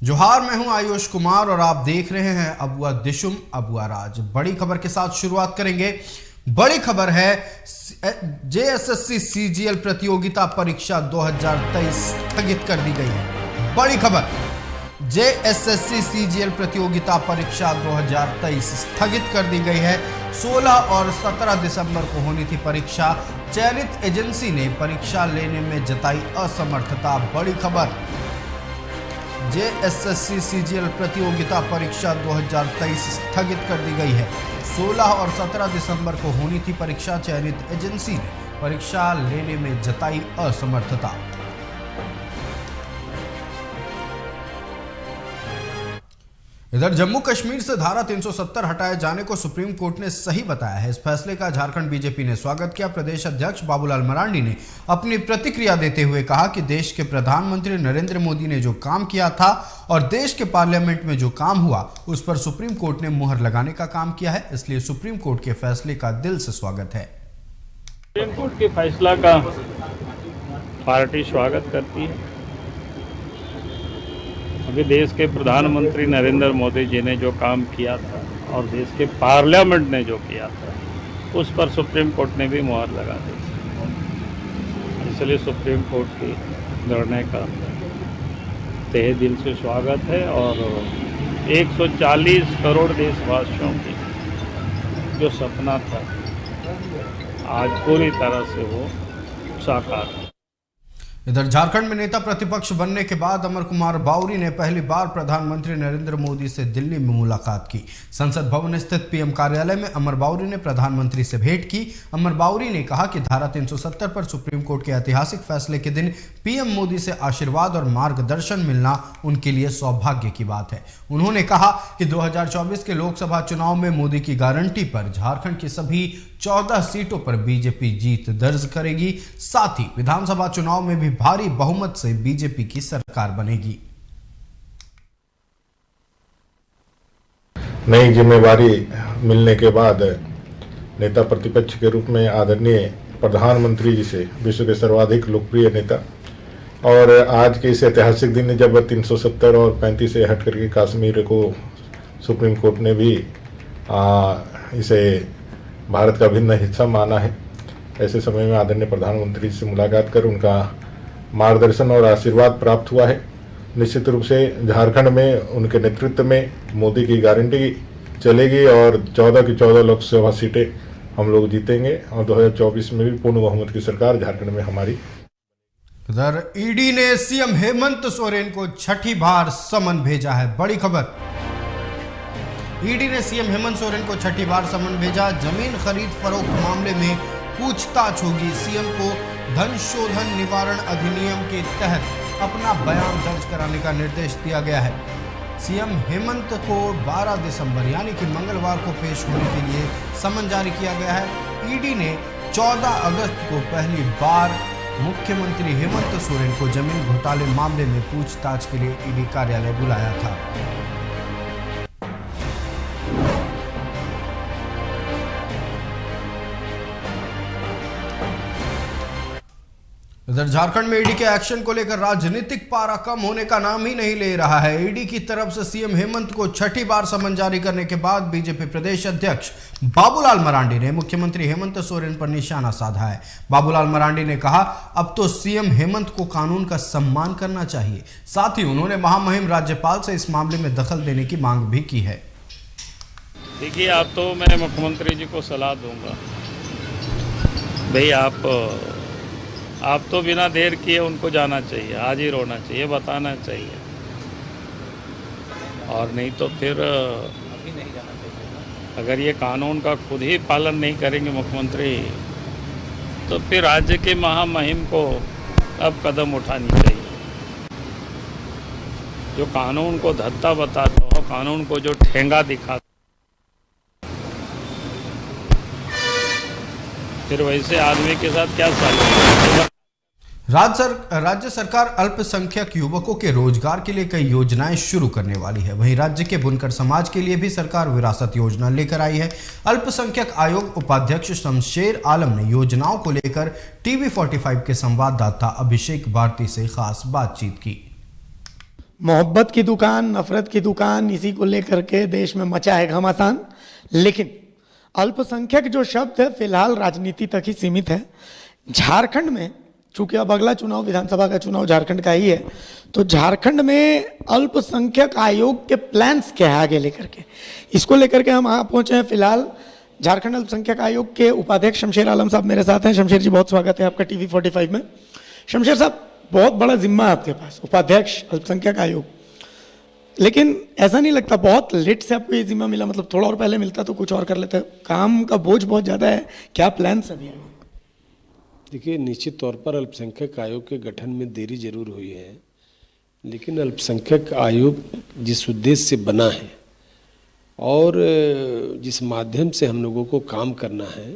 जोहार, मैं हूं आयुष कुमार और आप देख रहे हैं अबुआ दिशुम अबुआ राज। बड़ी खबर के साथ शुरुआत करेंगे। बड़ी खबर है, जेएसएससी सीजीएल प्रतियोगिता परीक्षा 2023 स्थगित कर दी गई है। बड़ी खबर, जेएसएससी सीजीएल प्रतियोगिता परीक्षा 2023 स्थगित कर दी गई है। 16 और 17 दिसंबर को होनी थी परीक्षा। चयनित एजेंसी ने परीक्षा लेने में जताई असमर्थता। बड़ी खबर, जेएसएससी सीजीएल प्रतियोगिता परीक्षा 2023 स्थगित कर दी गई है। 16 और 17 दिसंबर को होनी थी परीक्षा। चयनित एजेंसी ने परीक्षा लेने में जताई असमर्थता। इधर जम्मू कश्मीर से धारा 370 हटाए जाने को सुप्रीम कोर्ट ने सही बताया है। इस फैसले का झारखंड बीजेपी ने स्वागत किया। प्रदेश अध्यक्ष बाबूलाल मरांडी ने अपनी प्रतिक्रिया देते हुए कहा कि देश के प्रधानमंत्री नरेंद्र मोदी ने जो काम किया था और देश के पार्लियामेंट में जो काम हुआ उस पर सुप्रीम कोर्ट ने मुहर लगाने का काम किया है, इसलिए सुप्रीम कोर्ट के फैसले का दिल से स्वागत है। सुप्रीम कोर्ट के फैसला का पार्टी स्वागत करती है। अभी देश के प्रधानमंत्री नरेंद्र मोदी जी ने जो काम किया था और देश के पार्लियामेंट ने जो किया था उस पर सुप्रीम कोर्ट ने भी मुहर लगा दी। इसलिए सुप्रीम कोर्ट की निर्णय का तहे दिल से स्वागत है और 140 करोड़ देशवासियों की जो सपना था आज पूरी तरह से वो साकार है। इधर झारखंड में नेता प्रतिपक्ष बनने के बाद अमर कुमार बावरी ने पहली बार प्रधानमंत्री नरेंद्र मोदी से दिल्ली में मुलाकात की। संसद भवन स्थित पीएम कार्यालय में अमर बावरी ने प्रधानमंत्री से भेंट की। अमर बावरी ने कहा कि धारा 370 पर सुप्रीम कोर्ट के ऐतिहासिक फैसले के दिन पीएम मोदी से आशीर्वाद और मार्गदर्शन मिलना उनके लिए सौभाग्य की बात है। उन्होंने कहा कि 2024 के लोकसभा चुनाव में मोदी की गारंटी पर झारखंड की सभी 14 सीटों पर बीजेपी जीत दर्ज करेगी। साथ ही विधानसभा चुनाव में भी भारी बहुमत से बीजेपी की सरकार बनेगी। नई जिम्मेवारी मिलने के बाद नेता प्रतिपक्ष के रूप में आदरणीय प्रधानमंत्री जी से, विश्व के सर्वाधिक लोकप्रिय नेता, और आज के इस ऐतिहासिक दिन जब 370 और 35 से हट करके कश्मीर को सुप्रीम कोर्ट ने भी इसे भारत का भिन्न हिस्सा माना है, ऐसे समय में आदरणीय प्रधानमंत्री से मुलाकात कर उनका मार्गदर्शन और आशीर्वाद प्राप्त हुआ है। निश्चित रूप से झारखंड में उनके नेतृत्व में मोदी की गारंटी चलेगी और 14 की 14 लोकसभा सीटें हम लोग जीतेंगे और 2024 में भी पूर्ण बहुमत की सरकार झारखंड में हमारी। इधर ईडी ने सीएम हेमंत सोरेन को छठी बार समन भेजा है। बड़ी खबर, ईडी ने सीएम हेमंत सोरेन को छठी बार समन भेजा। जमीन खरीद फरोख्त मामले में पूछताछ होगी। सीएम को धन शोधन निवारण अधिनियम के तहत अपना बयान दर्ज कराने का निर्देश दिया गया है। सीएम हेमंत को 12 दिसंबर यानी कि मंगलवार को पेश होने के लिए समन जारी किया गया है। ईडी ने 14 अगस्त को पहली बार मुख्यमंत्री हेमंत सोरेन को जमीन घोटाले मामले में पूछताछ के लिए ईडी कार्यालय बुलाया था। इधर झारखंड में ईडी के एक्शन को लेकर राजनीतिक पारा कम होने का नाम ही नहीं ले रहा है। ईडी की तरफ से सीएम हेमंत को छठी बार समन जारी करने के बाद बीजेपी प्रदेश अध्यक्ष बाबूलाल मरांडी ने मुख्यमंत्री हेमंत सोरेन पर निशाना साधा है। बाबूलाल मरांडी ने कहा, अब तो सीएम हेमंत को कानून का सम्मान करना चाहिए। साथ ही उन्होंने महामहिम राज्यपाल से इस मामले में दखल देने की मांग भी की है। देखिए, आप तो मैं मुख्यमंत्री जी को सलाह दूंगा, भाई आप तो बिना देर किए उनको जाना चाहिए, हाजिर होना चाहिए, बताना चाहिए, और नहीं तो फिर अगर ये कानून का खुद ही पालन नहीं करेंगे मुख्यमंत्री तो फिर राज्य के महामहिम को अब कदम उठानी चाहिए। जो कानून को धत्ता बताता हो, कानून को जो ठेंगा दिखाता, फिर वैसे आदमी के साथ क्या साथ। राज्य सरकार अल्पसंख्यक युवकों के रोजगार के लिए कई योजनाएं शुरू करने वाली है। वहीं राज्य के बुनकर समाज के लिए भी सरकार विरासत योजना लेकर आई है। अल्पसंख्यक आयोग उपाध्यक्ष शमशेर आलम ने योजनाओं को लेकर टीवी 45 के संवाददाता अभिषेक भारती से खास बातचीत की। मोहब्बत की दुकान, नफरत की दुकान, इसी को लेकर के देश में मचा है घमासान। लेकिन अल्पसंख्यक जो शब्द है फिलहाल राजनीति तक ही सीमित है। झारखंड में चूंकि अब अगला चुनाव विधानसभा का चुनाव झारखंड का ही है, तो झारखंड में अल्पसंख्यक आयोग के प्लान्स क्या है आगे लेकर के, इसको लेकर के हम यहाँ पहुंचे हैं। फिलहाल झारखंड अल्पसंख्यक आयोग के उपाध्यक्ष शमशेर आलम साहब मेरे साथ हैं। शमशेर जी, बहुत स्वागत है आपका टीवी 45 में। शमशेर साहब, बहुत बड़ा जिम्मा है आपके पास, उपाध्यक्ष अल्पसंख्यक आयोग, लेकिन ऐसा नहीं लगता बहुत लेट से आपको ये जिम्मा मिला? मतलब थोड़ा और पहले मिलता तो कुछ और कर लेते। काम का बोझ बहुत ज़्यादा है, क्या प्लान अभी? देखिए, निश्चित तौर पर अल्पसंख्यक आयोग के गठन में देरी जरूर हुई है, लेकिन अल्पसंख्यक आयोग जिस उद्देश्य से बना है और जिस माध्यम से हम लोगों को काम करना है,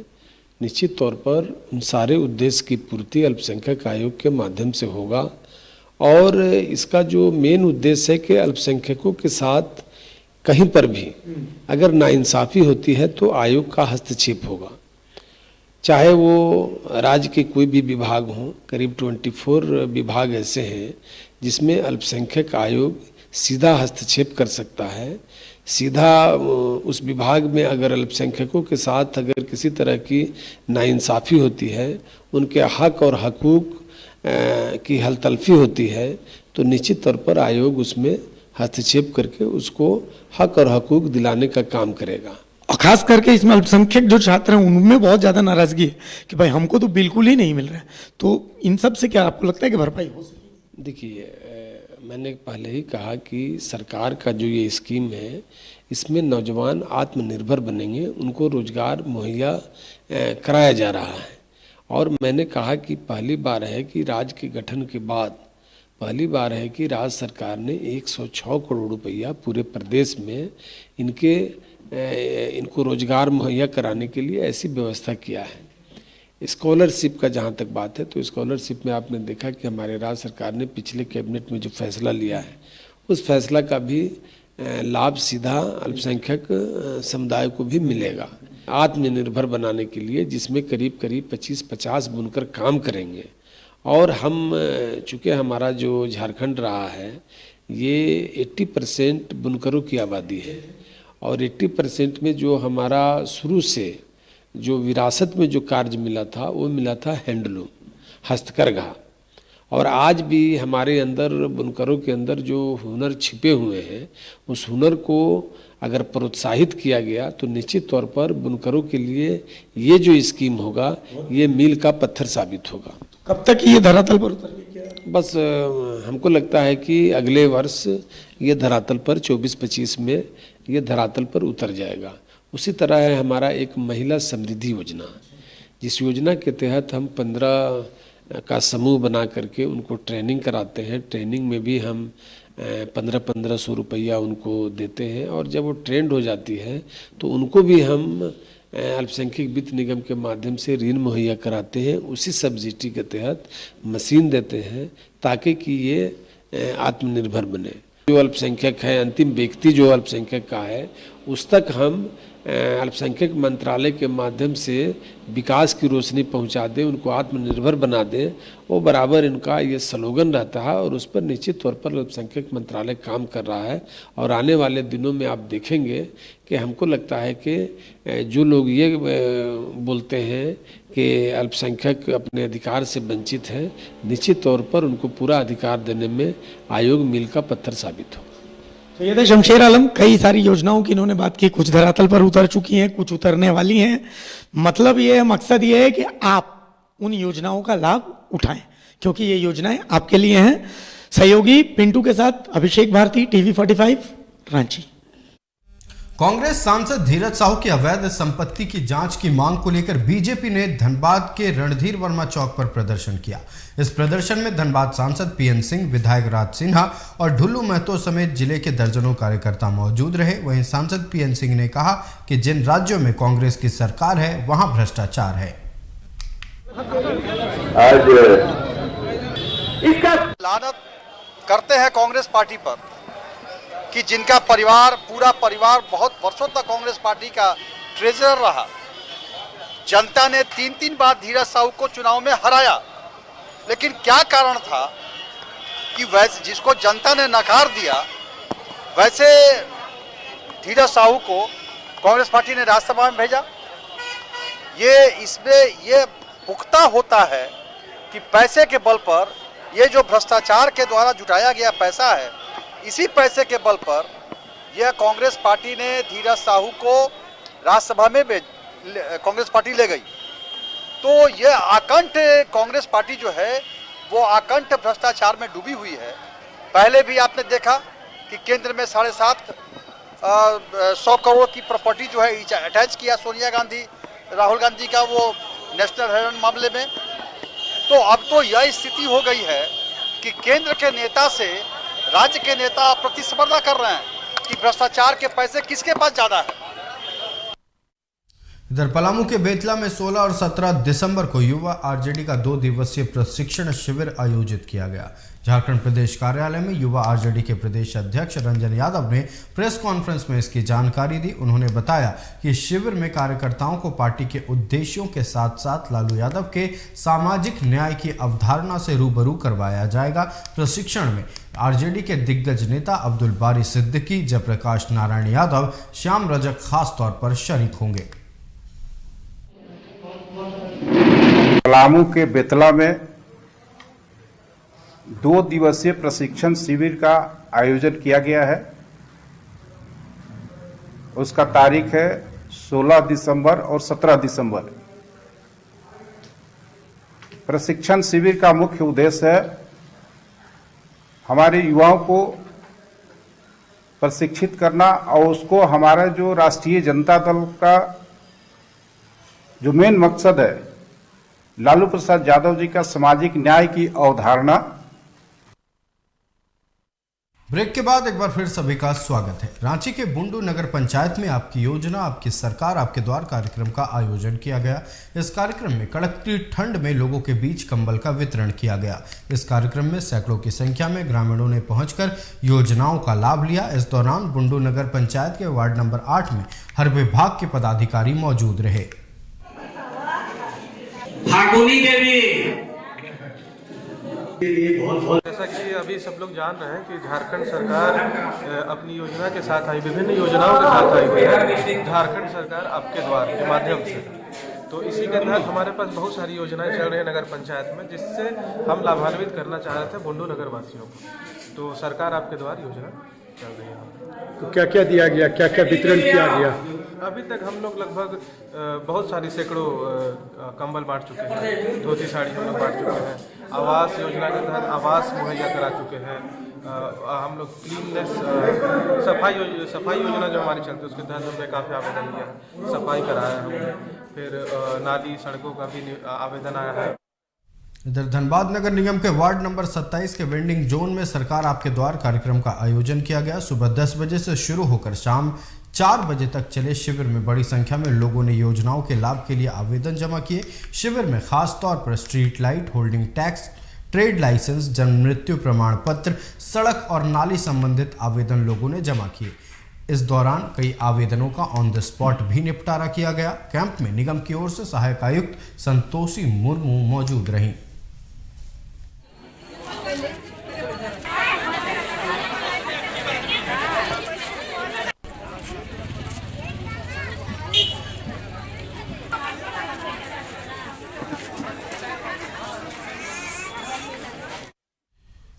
निश्चित तौर पर उन सारे उद्देश्य की पूर्ति अल्पसंख्यक आयोग के माध्यम से होगा। और इसका जो मेन उद्देश्य है कि अल्पसंख्यकों के साथ कहीं पर भी अगर नाइंसाफ़ी होती है तो आयोग का हस्तक्षेप होगा। चाहे वो राज्य के कोई भी विभाग हों, करीब 24 विभाग ऐसे हैं जिसमें अल्पसंख्यक आयोग सीधा हस्तक्षेप कर सकता है। सीधा उस विभाग में अगर अल्पसंख्यकों के साथ अगर किसी तरह की नाइंसाफ़ी होती है, उनके हक और हकूक़ की हलतलफी होती है, तो निश्चित तौर पर आयोग उसमें हस्तक्षेप करके उसको हक और हकूक़ दिलाने का काम करेगा। और खास करके इसमें अल्पसंख्यक जो छात्र हैं उनमें बहुत ज़्यादा नाराज़गी है कि भाई हमको तो बिल्कुल ही नहीं मिल रहा है। तो इन सब से क्या आपको लगता है कि भरपाई हो सके? देखिए, मैंने पहले ही कहा कि सरकार का जो ये स्कीम है, इसमें नौजवान आत्मनिर्भर बनेंगे, उनको रोजगार मुहैया कराया जा रहा है। और मैंने कहा कि पहली बार है कि राज्य के गठन के बाद पहली बार है कि राज्य सरकार ने 106 करोड़ रुपया पूरे प्रदेश में इनको रोजगार मुहैया कराने के लिए ऐसी व्यवस्था किया है। स्कॉलरशिप का जहाँ तक बात है, तो स्कॉलरशिप में आपने देखा कि हमारे राज्य सरकार ने पिछले कैबिनेट में जो फैसला लिया है, उस फैसला का भी लाभ सीधा अल्पसंख्यक समुदाय को भी मिलेगा आत्मनिर्भर बनाने के लिए, जिसमें करीब 25-50 बुनकर काम करेंगे। और हम चूँकि हमारा जो झारखंड रहा है ये 80% बुनकरों की आबादी है, और 80% में जो हमारा शुरू से जो विरासत में जो कार्य मिला था वो मिला था हैंडलूम, हस्तकरघा। और आज भी हमारे अंदर बुनकरों के अंदर जो हुनर छिपे हुए हैं, उस हुनर को अगर प्रोत्साहित किया गया तो निश्चित तौर पर बुनकरों के लिए ये जो स्कीम होगा ये मील का पत्थर साबित होगा। कब तक ये धरातल पर उतरेगी? बस हमको लगता है कि अगले वर्ष ये धरातल पर 24-25 में ये धरातल पर उतर जाएगा। उसी तरह है हमारा एक महिला समृद्धि योजना, जिस योजना के तहत हम 15 का समूह बना करके उनको ट्रेनिंग कराते हैं। ट्रेनिंग में भी हम 1500 रुपया उनको देते हैं, और जब वो ट्रेंड हो जाती है तो उनको भी हम अल्पसंख्यक वित्त निगम के माध्यम से ऋण मुहैया कराते हैं। उसी सब्सिडी के तहत मशीन देते हैं ताकि कि ये आत्मनिर्भर बने। जो अल्पसंख्यक है, अंतिम व्यक्ति जो अल्पसंख्यक का है, उस तक हम अल्पसंख्यक मंत्रालय के माध्यम से विकास की रोशनी पहुंचा दें, उनको आत्मनिर्भर बना दें, वो बराबर इनका ये स्लोगन रहता है। और उस पर निश्चित तौर पर अल्पसंख्यक मंत्रालय काम कर रहा है। और आने वाले दिनों में आप देखेंगे कि हमको लगता है कि जो लोग ये बोलते हैं कि अल्पसंख्यक अपने अधिकार से वंचित है, निश्चित तौर पर उनको पूरा अधिकार देने में आयोग मील का पत्थर साबित हो। तो ये थे शमशेर आलम। कई सारी योजनाओं की इन्होंने बात की, कुछ धरातल पर उतर चुकी हैं, कुछ उतरने वाली हैं। मतलब ये है, मकसद ये है कि आप उन योजनाओं का लाभ उठाएं, क्योंकि ये योजनाएं आपके लिए हैं। सहयोगी पिंटू के साथ अभिषेक भारती, टीवी 45, रांची। कांग्रेस सांसद धीरज साहू की अवैध संपत्ति की जांच की मांग को लेकर बीजेपी ने धनबाद के रणधीर वर्मा चौक पर प्रदर्शन किया। इस प्रदर्शन में धनबाद सांसद पीएन सिंह, विधायक राज सिन्हा और ढुल्लू महतो समेत जिले के दर्जनों कार्यकर्ता मौजूद रहे। वहीं सांसद पीएन सिंह ने कहा कि जिन राज्यों में कांग्रेस की सरकार है वहां भ्रष्टाचार है। आज इसका लानत करते हैं कांग्रेस पार्टी पर कि जिनका परिवार, पूरा परिवार बहुत वर्षों तक कांग्रेस पार्टी का ट्रेजरर रहा। जनता ने 3-3 बार धीरज साहू को चुनाव में हराया, लेकिन क्या कारण था कि वैसे जिसको जनता ने नकार दिया वैसे धीरज साहू को कांग्रेस पार्टी ने राज्यसभा में भेजा। ये इसमें ये पुख्ता होता है कि पैसे के बल पर ये जो भ्रष्टाचार के द्वारा जुटाया गया पैसा है, इसी पैसे के बल पर यह कांग्रेस पार्टी ने धीरज साहू को राज्यसभा में कांग्रेस पार्टी ले गई। तो यह आकंठ कांग्रेस पार्टी जो है वो आकंठ भ्रष्टाचार में डूबी हुई है। पहले भी आपने देखा कि केंद्र में 750 करोड़ की प्रॉपर्टी जो है अटैच किया सोनिया गांधी राहुल गांधी का वो नेशनल हेराल्ड मामले में। तो अब तो यह स्थिति हो गई है कि केंद्र के नेता से राज्य के नेता प्रतिस्पर्धा कर रहे हैं कि भ्रष्टाचार के पैसे किसके पास ज्यादा है। इधर पलामू के बेतला में 16 और 17 दिसंबर को युवा आरजेडी का 2 दिवसीय प्रशिक्षण शिविर आयोजित किया गया। झारखंड प्रदेश कार्यालय में युवा आरजेडी के प्रदेश अध्यक्ष रंजन यादव ने प्रेस कॉन्फ्रेंस में इसकी जानकारी दी। उन्होंने बताया कि शिविर में कार्यकर्ताओं को पार्टी के उद्देश्यों के साथ साथ लालू यादव के सामाजिक न्याय की अवधारणा से रूबरू करवाया जाएगा। प्रशिक्षण में आरजेडी के दिग्गज नेता अब्दुल बारी सिद्दीकी, जयप्रकाश नारायण यादव, श्याम रजक खास तौर पर शरीक होंगे। पलामू के बेतला में 2 दिवसीय प्रशिक्षण शिविर का आयोजन किया गया है। उसका तारीख है 16 दिसंबर और 17 दिसंबर। प्रशिक्षण शिविर का मुख्य उद्देश्य है हमारे युवाओं को प्रशिक्षित करना और उसको हमारा जो राष्ट्रीय जनता दल का जो मेन मकसद है लालू प्रसाद यादव जी का सामाजिक न्याय की अवधारणा। ब्रेक के बाद एक बार फिर सभी का स्वागत है। रांची के बुंडू नगर पंचायत में आपकी योजना आपकी सरकार आपके द्वार कार्यक्रम का आयोजन किया गया। इस कार्यक्रम में कड़कती ठंड में लोगों के बीच कंबल का वितरण किया गया। इस कार्यक्रम में सैकड़ों की संख्या में ग्रामीणों ने पहुंचकर योजनाओं का लाभ लिया। इस दौरान बुंडू नगर पंचायत के वार्ड नंबर 8 में हर विभाग के पदाधिकारी मौजूद रहे। फागुनी देवी जैसा कि अभी सब लोग जान रहे हैं कि झारखंड सरकार अपनी योजना के साथ आई, विभिन्न योजनाओं के साथ आई हुई है। झारखंड सरकार आपके द्वार के माध्यम से, तो इसी के तहत हमारे पास बहुत सारी योजनाएं चल रही है नगर पंचायत में, जिससे हम लाभान्वित करना चाह रहे थे बुंडू नगर वासियों को। तो सरकार आपके द्वार योजना चल रही है। तो क्या क्या दिया गया, क्या क्या वितरण किया गया? अभी तक हम लोग लगभग बहुत सारी सैकड़ों कंबल बांट चुके हैं, धोती साड़ी हम लोग बांट चुके हैं। आवास योजना के तहत आवास मुहैया करा चुके हैं। हम लोग क्लीननेस सफाई योजना जो हमारी चलती है उसके तहत हमने काफ़ी आवेदन लिया है, सफाई कराया हमने। फिर नाली सड़कों का भी आवेदन आया है। इधर धनबाद नगर निगम के वार्ड नंबर 27 के वेंडिंग जोन में सरकार आपके द्वार कार्यक्रम का आयोजन किया गया। सुबह 10 बजे से शुरू होकर शाम 4 बजे तक चले शिविर में बड़ी संख्या में लोगों ने योजनाओं के लाभ के लिए आवेदन जमा किए। शिविर में खास तौर पर street light, holding tax, trade licence, जन्म मृत्यु प्रमाण पत्र, सड़क और नाली संबंधित आवेदन लोगों ने जमा किए। इस दौरान कई आवेदनों का ऑन द स्पॉट भी निपटारा किया गया। कैंप में निगम की ओर से सहायक आयुक्त संतोषी मुर्मू मौजूद रहीं।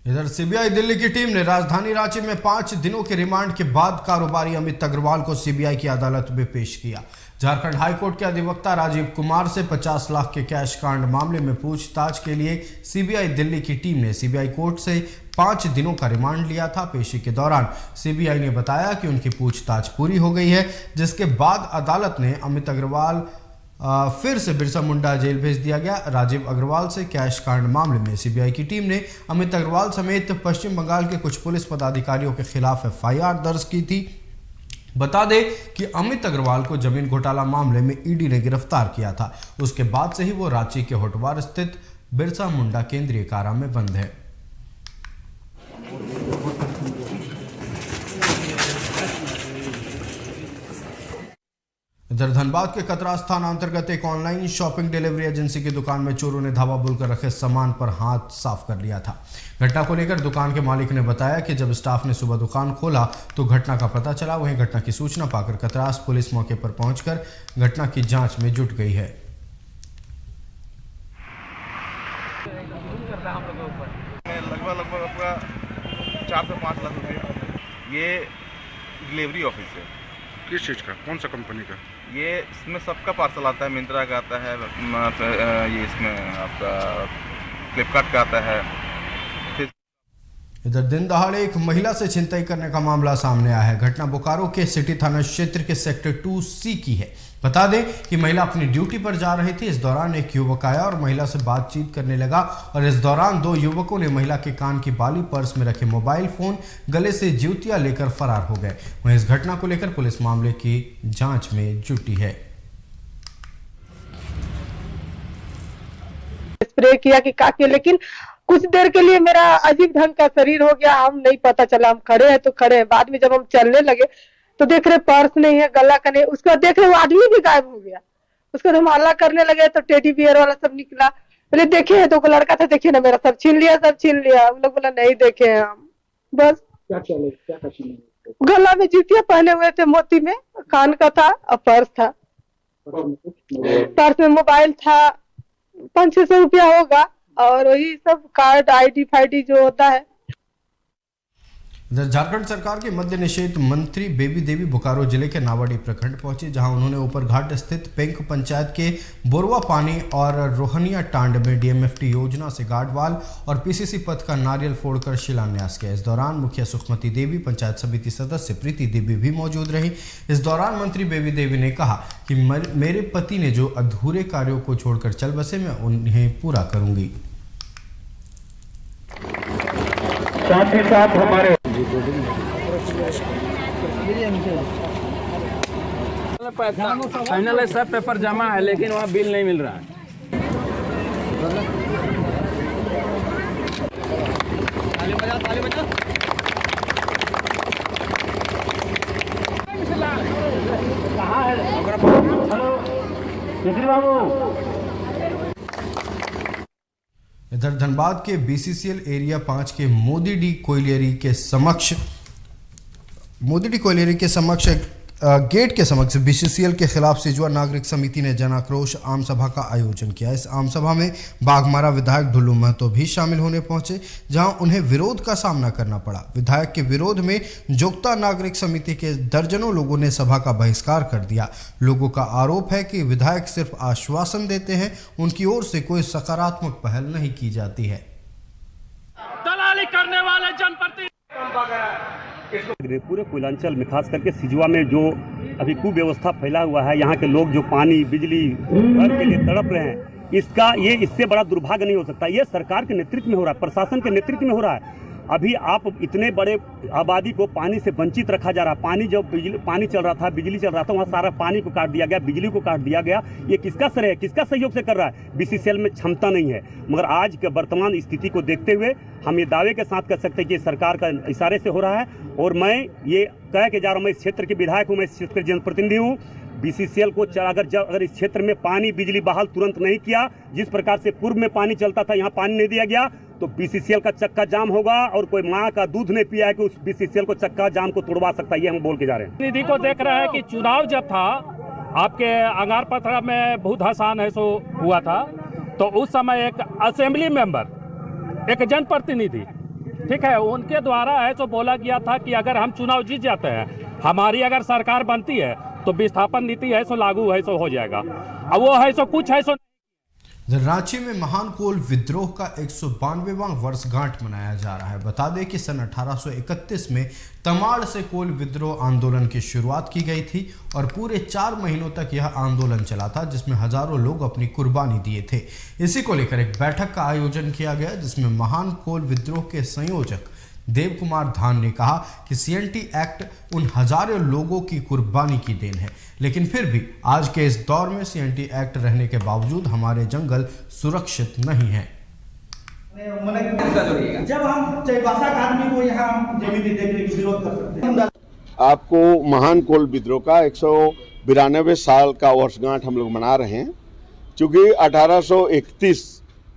इधर सीबीआई दिल्ली की टीम ने राजधानी रांची में 5 दिनों के रिमांड के बाद कारोबारी अमित अग्रवाल को सीबीआई की अदालत में पेश किया। झारखंड हाईकोर्ट के अधिवक्ता राजीव कुमार से 50 लाख के कैश कांड मामले में पूछताछ के लिए सीबीआई दिल्ली की टीम ने सीबीआई कोर्ट से 5 दिनों का रिमांड लिया था। पेशी के दौरान सीबीआई ने बताया कि उनकी पूछताछ पूरी हो गई है, जिसके बाद अदालत ने अमित अग्रवाल फिर से बिरसा मुंडा जेल भेज दिया गया। राजीव अग्रवाल से कैश कांड मामले में सीबीआई की टीम ने अमित अग्रवाल समेत पश्चिम बंगाल के कुछ पुलिस पदाधिकारियों के खिलाफ एफआईआर दर्ज की थी। बता दें कि अमित अग्रवाल को जमीन घोटाला मामले में ईडी ने गिरफ्तार किया था। उसके बाद से ही वो रांची के होटवार स्थित बिरसा मुंडा केंद्रीय कारा में बंद है। इधर धनबाद के कतरास थाना अंतर्गत एक ऑनलाइन शॉपिंग डिलीवरी एजेंसी की दुकान में चोरों ने धावा बोलकर रखे सामान पर हाथ साफ कर लिया था। घटना को लेकर दुकान के मालिक ने बताया कि जब स्टाफ ने सुबह दुकान खोला तो घटना का पता चला। वहीं घटना की सूचना पाकर कतरास पुलिस मौके पर पहुंचकर घटना की जांच में जुट गई है। लगभग आपका 4 से 5 लाख रुपया। ये डिलीवरी ऑफिस है। किस चीज़ का, कौन सा कंपनी का? ये इसमें सबका पार्सल आता है, मिंत्रा का आता है, ये इसमें आपका फ्लिपकार्ट का आता है। इधर दिन दहाड़े एक महिला से छिनतई करने का मामला सामने आया है। घटना बोकारो के सिटी थाना क्षेत्र के सेक्टर 2C की है। बता दें कि महिला अपनी ड्यूटी पर जा रही थी। इस दौरान एक युवक आया और महिला से बातचीत करने लगा और इस दौरान 2 युवकों ने महिला के कान की बाली, पर्स में रखे मोबाइल फोन, गले से जूतियां लेकर फरार हो गए। वहीं इस घटना को लेकर पुलिस मामले की जांच में जुटी है। स्प्रे किया कि काके, लेकिन कुछ देर के लिए मेरा अजीब ढंग का शरीर हो गया, हम नहीं पता चला। हम खड़े हैं तो खड़े हैं, बाद में जब हम चलने लगे तो देख रहे पर्स नहीं है, गला का नहीं। उसका देख रहे वो आदमी भी गायब हो गया। उसको हम हल्ला करने लगे तो टेडी बियर वाला सब निकला। पहले देखे हैं, 2 लड़का था, देखिए ना मेरा सब छीन लिया, सब छीन लिया। उन लोग बोला नहीं देखे हैं हम। बस गला में जूतियां पहने हुए थे, मोती में, कान का था और पर्स था। पर्स में मोबाइल था, 500-600 रुपया होगा और वही सब कार्ड, आईडी फाईडी जो होता है। इधर झारखंड सरकार के मद्य निषेध मंत्री बेबी देवी बोकारो जिले के नावाडी प्रखंड पहुंचे, जहां उन्होंने ऊपरघाट स्थित पेंक पंचायत के बोरवा पानी और रोहनिया टांड में डीएमएफटी योजना से गार्डवाल और पीसीसी पथ का नारियल फोड़कर शिलान्यास किया। इस दौरान मुखिया सुखमती देवी, पंचायत समिति सदस्य प्रीति देवी भी मौजूद रही। इस दौरान मंत्री बेबी देवी ने कहा कि मेरे पति ने जो अधूरे कार्यों को छोड़कर चल बसे, मैं उन्हें पूरा करूंगी। साथ ही साथ हमारे फाइनल है, सब पेपर जमा है लेकिन वहाँ बिल नहीं मिल रहा है। इधर धनबाद के बीसीसीएल एरिया 5 के मोदीडी कोयलियरी के समक्ष गेट के समक्ष बीसीसीएल के खिलाफ सिजुआ नागरिक समिति ने जन आक्रोश आम सभा का आयोजन किया। इस आम सभा में बाघमारा विधायक ढुल्लू महतो भी शामिल होने पहुंचे, जहां उन्हें विरोध का सामना करना पड़ा। विधायक के विरोध में जोगता नागरिक समिति के दर्जनों लोगों ने सभा का बहिष्कार कर दिया। लोगों का आरोप है कि विधायक सिर्फ आश्वासन देते हैं, उनकी ओर से कोई सकारात्मक पहल नहीं की जाती है। दलाली करने वाले जनप्रतिनिधि पूरे पूर्वांचल में खास करके सिजुआ में जो अभी कुव्यवस्था फैला हुआ है, यहाँ के लोग जो पानी बिजली घर के लिए तड़प रहे हैं, इससे बड़ा दुर्भाग्य नहीं हो सकता। ये सरकार के नेतृत्व में हो रहा है, प्रशासन के नेतृत्व में हो रहा है। अभी आप इतने बड़े आबादी को पानी से वंचित रखा जा रहा है। पानी चल रहा था, बिजली चल रहा था, वहाँ सारा पानी को काट दिया गया, बिजली को काट दिया गया। ये किसका श्रेय है, किसका सहयोग से कर रहा है? बीसीसीएल में क्षमता नहीं है। मगर आज के वर्तमान स्थिति को देखते हुए हम ये दावे के साथ कर सकते हैं कि सरकार का इशारे से हो रहा है। और मैं ये कह के जा रहा हूँ, मैं इस क्षेत्र के विधायक हूँ, मैं इस क्षेत्र के जनप्रतिनिधि हूँ। बीसीसीएल को अगर इस क्षेत्र में पानी बिजली बहाल तुरंत नहीं किया, जिस प्रकार से पूर्व में पानी चलता था, यहाँ पानी नहीं दिया गया, तो बीसीसीएल का चक्का जाम होगा। और कोई माँ का दूध नहीं पिया है कि उस बीसीसीएल को चक्का जाम को तोड़वा सकता है। ये हम बोल के जा रहे हैं। निधि को देख रहे हैं कि चुनाव जब था आपके अंगार पथरा में बहुत आसान है सो हुआ था, तो उस समय एक असेंबली मेंबर, एक जनप्रतिनिधि, ठीक है, उनके द्वारा है सो बोला गया था कि अगर हम चुनाव जीत जाते हैं, हमारी अगर सरकार बनती है तो विस्थापन नीति है सो लागू है सो हो जाएगा। अब वो है सो कुछ है सो। रांची में महान कोल विद्रोह का 192वां वर्षगांठ मनाया जा रहा है। बता दें कि सन 1831 में तमाड़ से कोल विद्रोह आंदोलन की शुरुआत की गई थी और पूरे 4 महीनों तक यह आंदोलन चला था, जिसमें हजारों लोग अपनी कुर्बानी दिए थे। इसी को लेकर एक बैठक का आयोजन किया गया, जिसमें महान कोल विद्रोह के संयोजक देव कुमार धान ने कहा कि सीएनटी एक्ट उन हजारों लोगों की कुर्बानी की देन है, लेकिन फिर भी आज के इस दौर में सीएनटी एक्ट रहने के बावजूद हमारे जंगल सुरक्षित नहीं है। जब हम चैबासा आदमी को यहाँ जमीन देने की विरोध कर सकते हैं। आपको महान कोल विद्रोह का 192 साल का वर्षगांठ हम लोग मना रहे हैं। चूँकि 1831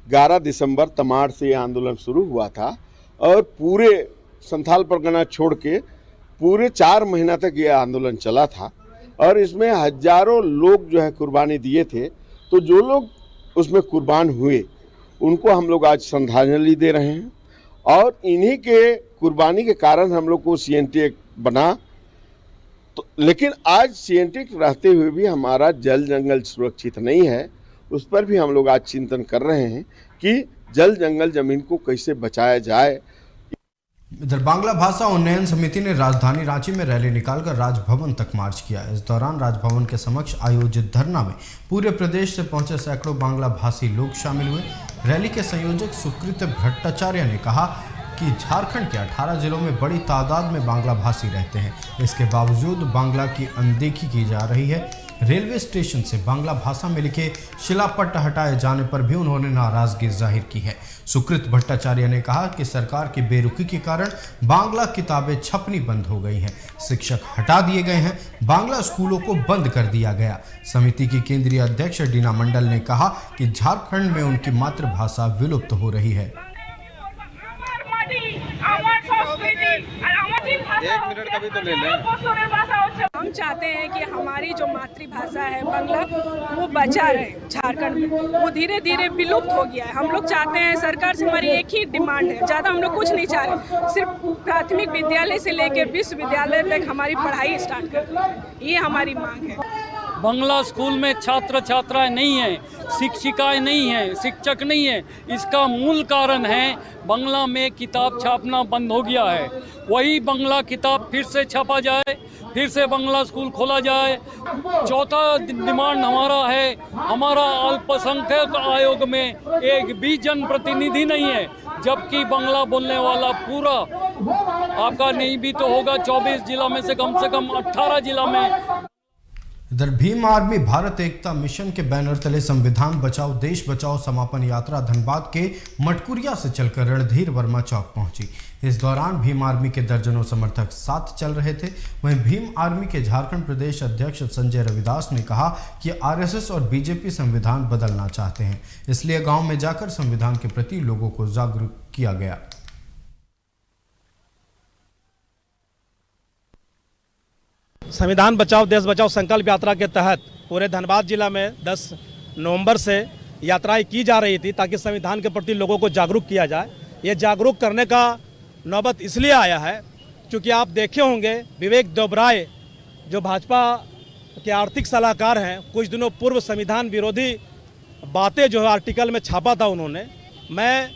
11 दिसंबर तमाड़ से ये आंदोलन शुरू हुआ था और पूरे संथाल परगना छोड़ के पूरे 4 महीना तक ये आंदोलन चला था और इसमें हजारों लोग जो है कुर्बानी दिए थे। तो जो लोग उसमें कुर्बान हुए उनको हम लोग आज श्रद्धांजलि दे रहे हैं और इन्हीं के कुर्बानी के कारण हम लोग को CNT एक्ट बना। तो लेकिन आज CNT एक्ट रहते हुए भी हमारा जल जंगल सुरक्षित नहीं है। उस पर भी हम लोग आज चिंतन कर रहे हैं कि जल जंगल जमीन को कैसे बचाया जाए। इधर बांग्ला भाषा उन्नयन समिति ने राजधानी रांची में रैली निकालकर राजभवन तक मार्च किया। इस दौरान राजभवन के समक्ष आयोजित धरना में पूरे प्रदेश से पहुंचे सैकड़ों बांग्ला भाषी लोग शामिल हुए। रैली के संयोजक सुकृत भट्टाचार्य ने कहा कि झारखंड के 18 जिलों में बड़ी तादाद में बांग्ला भाषी रहते हैं, इसके बावजूद बांग्ला की अनदेखी की जा रही है। रेलवे स्टेशन से बांग्ला भाषा में लिखे शिलापट्ट हटाए जाने पर भी उन्होंने नाराजगी जाहिर की है। सुकृत भट्टाचार्य ने कहा कि सरकार की बेरुखी के कारण बांग्ला किताबें छपनी बंद हो गई हैं, शिक्षक हटा दिए गए हैं, बांग्ला स्कूलों को बंद कर दिया गया। समिति की केंद्रीय अध्यक्ष डीना मंडल ने कहा कि झारखंड में उनकी मातृभाषा विलुप्त हो रही है। हम चाहते हैं कि हमारी जो मातृभाषा है बांग्ला वो बचा रहे झारखंड में। वो धीरे धीरे विलुप्त हो गया है। हम लोग चाहते हैं, सरकार से हमारी एक ही डिमांड है, ज़्यादा हम लोग कुछ नहीं चाह रहे, सिर्फ प्राथमिक विद्यालय से लेकर विश्वविद्यालय तक हमारी पढ़ाई स्टार्ट कर दें, ये हमारी मांग है। बांग्ला स्कूल में छात्र छात्राएं नहीं हैं, शिक्षिकाएं नहीं हैं, शिक्षक नहीं है। इसका मूल कारण है बांग्ला में किताब छापना बंद हो गया है। वही बांग्ला किताब फिर से छापा जाए, फिर से बांग्ला स्कूल खोला जाए। चौथा डिमांड हमारा है, हमारा अल्पसंख्यक आयोग में एक भी जनप्रतिनिधि नहीं है, जबकि बांग्ला बोलने वाला पूरा आपका नहीं भी तो होगा 24 जिला में से कम 18 जिला में। इधर भीम आर्मी भारत एकता मिशन के बैनर तले संविधान बचाओ देश बचाओ समापन यात्रा धनबाद के मटकुरिया से चलकर रणधीर वर्मा चौक पहुंची। इस दौरान भीम आर्मी के दर्जनों समर्थक साथ चल रहे थे। वहीं भीम आर्मी के झारखंड प्रदेश अध्यक्ष संजय रविदास ने कहा कि RSS और BJP संविधान बदलना चाहते हैं, इसलिए गांव में जाकर संविधान के प्रति लोगों को जागरूक किया गया। संविधान बचाओ देश बचाओ संकल्प यात्रा के तहत पूरे धनबाद जिला में 10 नवंबर से यात्राएं की जा रही थी ताकि संविधान के प्रति लोगों को जागरूक किया जाए। ये जागरूक करने का नौबत इसलिए आया है क्योंकि आप देखे होंगे विवेक देवराय जो भाजपा के आर्थिक सलाहकार हैं, कुछ दिनों पूर्व संविधान विरोधी बातें जो है आर्टिकल में छापा था उन्होंने। मैं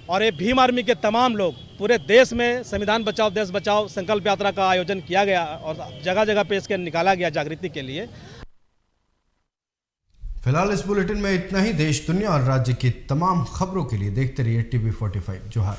और ये भीम आर्मी के तमाम लोग पूरे देश में संविधान बचाओ देश बचाओ संकल्प यात्रा का आयोजन किया गया और जगह जगह पे इसके निकाला गया जागृति के लिए। फिलहाल इस बुलेटिन में इतना ही। देश दुनिया और राज्य की तमाम खबरों के लिए देखते रहिए TV45 जोहार।